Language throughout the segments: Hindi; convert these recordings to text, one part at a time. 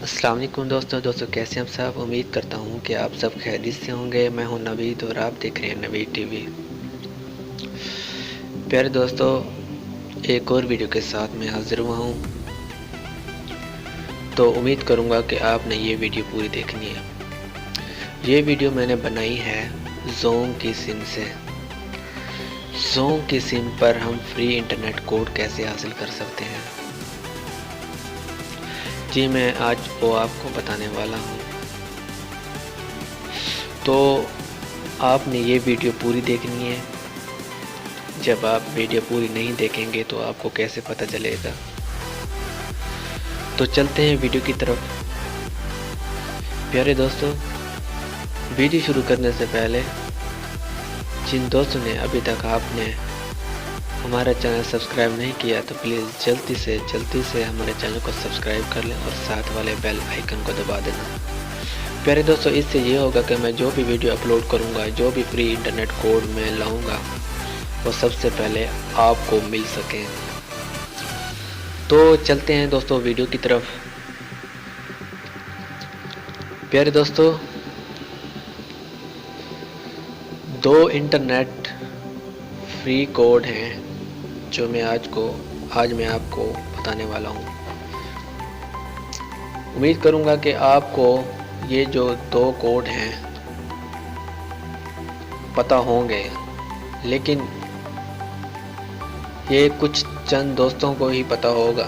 अस्सलाम वालेकुम दोस्तों कैसे हैं आप सब। उम्मीद करता हूँ कि आप सब खैरियत से होंगे। मैं हूँ नवीद और आप देख रहे हैं नवीद टीवी। प्यारे दोस्तों, एक और वीडियो के साथ मैं हाजिर हुआ हूँ। तो उम्मीद करूँगा कि आपने ये वीडियो पूरी देखनी है। ये वीडियो मैंने बनाई है जोंग की सिम से। जोंग की सिम पर हम फ्री इंटरनेट कोड कैसे हासिल कर सकते हैं, जी मैं आज वो आपको बताने वाला हूँ। तो आपने ये वीडियो पूरी देखनी है। जब आप वीडियो पूरी नहीं देखेंगे तो आपको कैसे पता चलेगा। तो चलते हैं वीडियो की तरफ। प्यारे दोस्तों, वीडियो शुरू करने से पहले जिन दोस्तों ने अभी तक आपने हमारा चैनल सब्सक्राइब नहीं किया तो प्लीज़ जल्दी से हमारे चैनल को सब्सक्राइब कर लें और साथ वाले बेल आइकन को दबा देना। प्यारे दोस्तों, इससे ये होगा कि मैं जो भी वीडियो अपलोड करूँगा, जो भी फ्री इंटरनेट कोड मैं लाऊँगा, वो सबसे पहले आपको मिल सकें। तो चलते हैं दोस्तों वीडियो की तरफ। प्यारे दोस्तों, दो इंटरनेट फ्री कोड हैं जो मैं आज मैं आपको बताने वाला हूँ। उम्मीद करूँगा कि आपको ये जो दो कोड हैं पता होंगे, लेकिन ये कुछ चंद दोस्तों को ही पता होगा।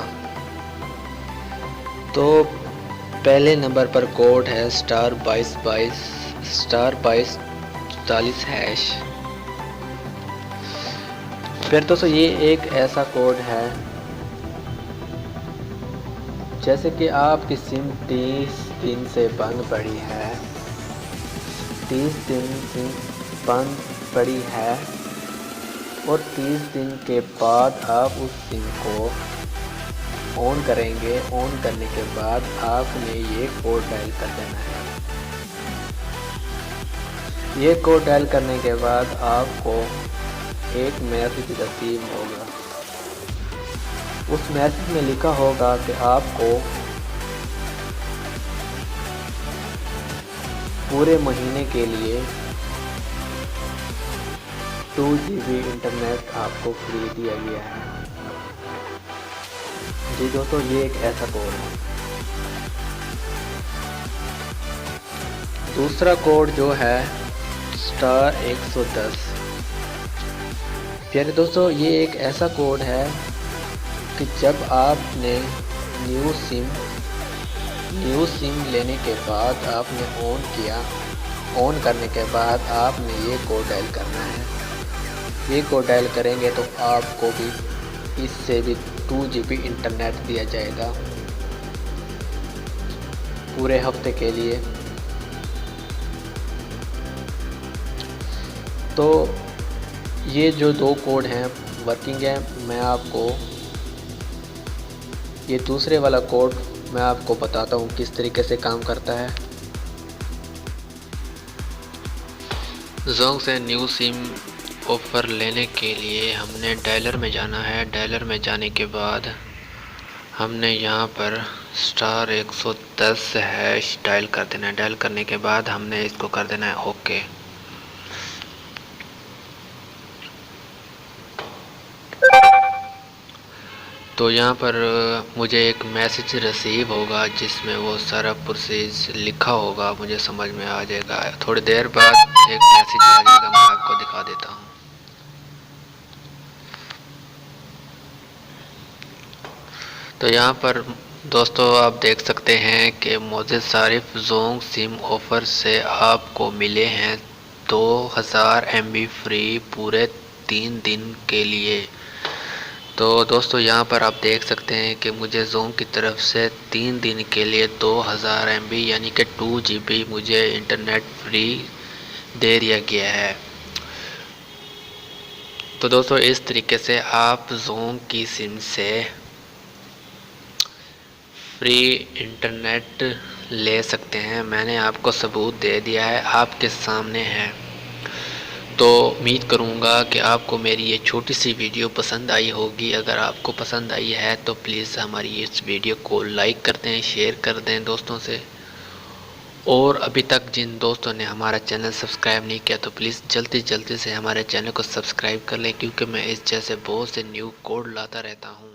तो पहले नंबर पर कोड है *22*22*22#। फिर दोस्तों ये एक ऐसा कोड है, जैसे कि आपकी सिम 30 दिन से बंद पड़ी है, 30 दिन से बंद पड़ी है और 30 दिन के बाद आप उस सिम को ऑन करेंगे। ऑन करने के बाद आपने ये कोड डायल कर देना है। ये कोड डायल करने के बाद आपको एक मैसेज रिसीव होगा। उस मैसेज में लिखा होगा कि आपको पूरे महीने के लिए 2 GB इंटरनेट आपको फ्री दिया गया है। जी दोस्तों, ये एक ऐसा कोड है। दूसरा कोड जो है *110। प्यारे दोस्तों, ये एक ऐसा कोड है कि जब आपने न्यू सिम लेने के बाद आपने ऑन किया, ऑन करने के बाद आपने ये कोड डायल करना है। ये कोड डायल करेंगे तो आपको भी इससे भी 2 GB इंटरनेट दिया जाएगा पूरे हफ्ते के लिए। तो ये जो दो कोड हैं वर्किंग है। मैं आपको ये दूसरे वाला कोड मैं आपको बताता हूँ किस तरीके से काम करता है। जोंग से न्यू सिम ऑफ़र लेने के लिए हमने डायलर में जाना है। डायलर में जाने के बाद हमने यहाँ पर *110# डायल कर देना है। डायल करने के बाद हमने इसको कर देना है ओके। तो यहाँ पर मुझे एक मैसेज रिसीव होगा जिसमें वो सारा प्रोसेस लिखा होगा, मुझे समझ में आ जाएगा। थोड़ी देर बाद एक मैसेज आ जाएगा, मैं आपको दिखा देता हूँ। तो यहाँ पर दोस्तों आप देख सकते हैं कि मौजूद सारिफ जोंग सिम ऑफ़र से आपको मिले हैं 2000 MB फ्री पूरे 3 दिन के लिए। तो दोस्तों यहाँ पर आप देख सकते हैं कि मुझे जोंग की तरफ से 3 दिन के लिए 2000 MB यानी कि 2 GB मुझे इंटरनेट फ्री दे दिया गया है। तो दोस्तों इस तरीके से आप जोंग की सिम से फ्री इंटरनेट ले सकते हैं। मैंने आपको सबूत दे दिया है, आपके सामने है। तो उम्मीद करूँगा कि आपको मेरी ये छोटी सी वीडियो पसंद आई होगी। अगर आपको पसंद आई है तो प्लीज़ हमारी इस वीडियो को लाइक कर दें, शेयर कर दें दोस्तों से। और अभी तक जिन दोस्तों ने हमारा चैनल सब्सक्राइब नहीं किया तो प्लीज़ जल्दी जल्दी से हमारे चैनल को सब्सक्राइब कर लें, क्योंकि मैं इस जैसे बहुत से न्यू कोड लाता रहता हूँ।